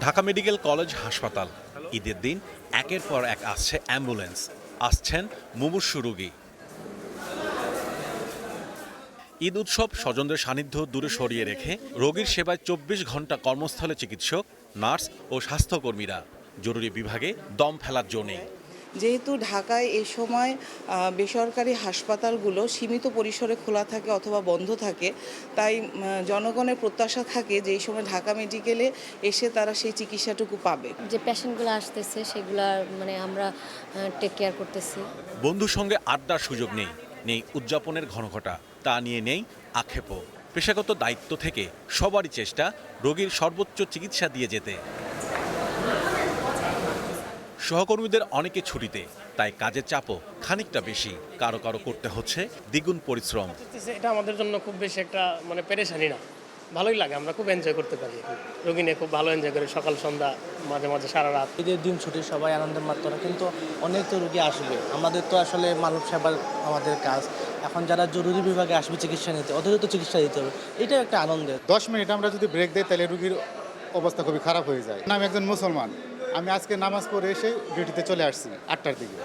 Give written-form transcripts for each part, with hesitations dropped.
Dhaka medical college হাসপাতাল। ঈদের দিন একের পর এক আসছে অ্যাম্বুলেন্স, আসছেন মুমূর্ষু রোগী। ঈদ উৎসব স্বজনদের সান্নিধ্য দূরে সরিয়ে রেখে রোগীর সেবায় ২৪ ঘন্টা কর্মস্থলে চিকিৎসক, নার্স ও স্বাস্থ্যকর্মীরা। জরুরি বিভাগে দম ফেলার জো নেই। যেহেতু ঢাকায় এ সময় বেসরকারি হাসপাতালগুলো সীমিত পরিসরে খোলা থাকে অথবা বন্ধ থাকে, তাই জনগণের প্রত্যাশা থাকে যে এই সময় ঢাকা মেডিকেলে এসে তারা সেই চিকিৎসাটুকু পাবে। যে পেশেন্টগুলো আসতেছে সেগুলা আমরা টেক কেয়ার করতেছি। বন্ধুর সঙ্গে আড্ডার সুযোগ নেই, নেই উদযাপনের ঘনঘটা, তা নিয়ে নেই আক্ষেপও। পেশাগত দায়িত্ব থেকে সবারই চেষ্টা রোগীর সর্বোচ্চ চিকিৎসা দিয়ে যেতে। সহকর্মীদের অনেকে ছুটিতে, তাই কাজের চাপও খানিকটা বেশি। কারো কারো করতে হচ্ছে দ্বিগুণ পরিশ্রম। এটা আমাদের জন্য খুব বেশি একটা পেরেশানি না, ভালোই লাগে, আমরা খুব এনজয় করতে পারি। রোগী নিয়ে খুব ভালো এনজয় করি, সকাল সন্ধ্যা মাঝে মাঝে সারা রাত। ঈদের দিন ছুটি, সবাই আনন্দের মাত্রা, কিন্তু অনেক তো রোগী আসবে। আমাদের তো আসলে মানব সেবার আমাদের কাজ। এখন যারা জরুরি বিভাগে আসবে চিকিৎসা নিতে, ওদেরও তো চিকিৎসা দিতে হবে, এটাও একটা আনন্দের। 10 মিনিট আমরা যদি ব্রেক দিই তাহলে রোগীর অবস্থা খুবই খারাপ হয়ে যায়। আমি একজন মুসলমান, আমি আজকে নামাজ পড়ে এসে ডিউটিতে চলে আসছি 8টার দিকে।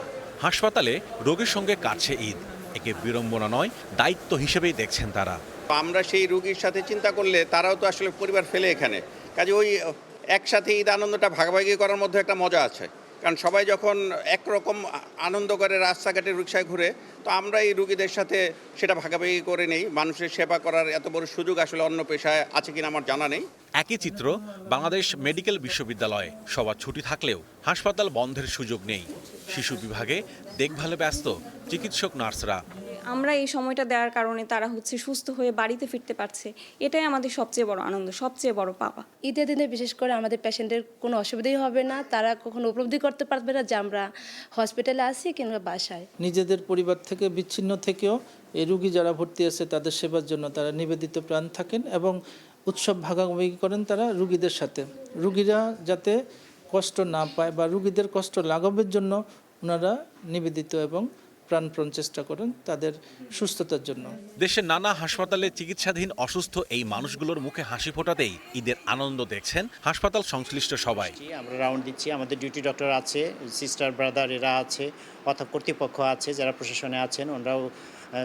হাসপাতালে রোগীর সঙ্গে কাটছে ঈদ, একে বিড়ম্বনা নয়, দায়িত্ব হিসেবেই দেখছেন তারা। আমরা সেই রোগীর সাথে চিন্তা করলে তারাও তো আসলে পরিবার ফেলে এখানে, কাজে ওই একসাথে ঈদ আনন্দটা ভাগাভাগি করার মধ্যে একটা মজা আছে। কারণ সবাই যখন একরকম আনন্দ করে রাস্তাঘাটে রিকশায় ঘুরে, তো আমরা এই রোগীদের সাথে সেটা ভাগাভাগি করে নেই। মানুষের সেবা করার এত বড় সুযোগ আসলে অন্য পেশায় আছে কিনা আমার জানা নেই। একই চিত্র বাংলাদেশ মেডিকেল বিশ্ববিদ্যালয়ে। সবার ছুটি থাকলেও হাসপাতাল বন্ধের সুযোগ নেই। শিশু বিভাগে দেখভালে ব্যস্ত চিকিৎসক, নার্সরা। আমরা এই সময়টা দেওয়ার কারণে তারা সুস্থ হয়ে বাড়িতে ফিরতে পারছে, এটাই আমাদের সবচেয়ে বড় আনন্দ, সবচেয়ে বড় পাওয়া। ঈদের দিনে বিশেষ করে আমাদের পেশেন্টের কোনো অসুবিধাই হবে না, তারা কখনো উপলব্ধি করতে পারবে না যে আমরা হসপিটালে আছি কিংবা বাসায়। নিজেদের পরিবার থেকে বিচ্ছিন্ন থেকেও এই রোগী যারা ভর্তি আছে তাদের সেবার জন্য তারা নিবেদিত প্রাণ থাকেন এবং উৎসব ভাগাভাগি করেন তারা রোগীদের সাথে। রোগীরা যাতে কষ্ট না পায় বা রোগীদের কষ্ট লাঘবের জন্য ওনারা নিবেদিত এবং প্রাণপণ চেষ্টা করেন তাদের সুস্থতার জন্য। দেশের নানা হাসপাতালে চিকিৎসাধীন অসুস্থ এই মানুষগুলোর মুখে হাসি ফোটাতেই ঈদের আনন্দ দেখছেন হাসপাতাল সংশ্লিষ্ট সবাই। আমরা রাউন্ড দিচ্ছি, আমাদের ডিউটি ডক্টর আছে, সিস্টার ব্রাদার এরা আছে, অথবা কর্তৃপক্ষ আছে, যারা প্রশাসনে আছেন, ওনারাও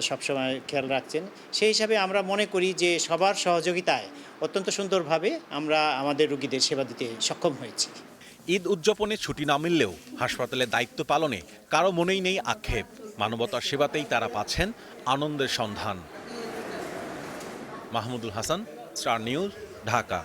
সবসময় খেয়াল রাখছেন। সেই হিসাবে আমরা মনে করি যে সবার সহযোগিতায় অত্যন্ত সুন্দরভাবে আমরা আমাদের রোগীদের সেবা দিতে সক্ষম হয়েছি। ঈদ উদযাপনে ছুটি না মিললেও হাসপাতালে দায়িত্ব পালনে কারো মনেই নেই আক্ষেপ। মানবতার সেবাতেই তারা পাচ্ছেন আনন্দের সন্ধান। Mahmudul Hasan, star news, Dhaka.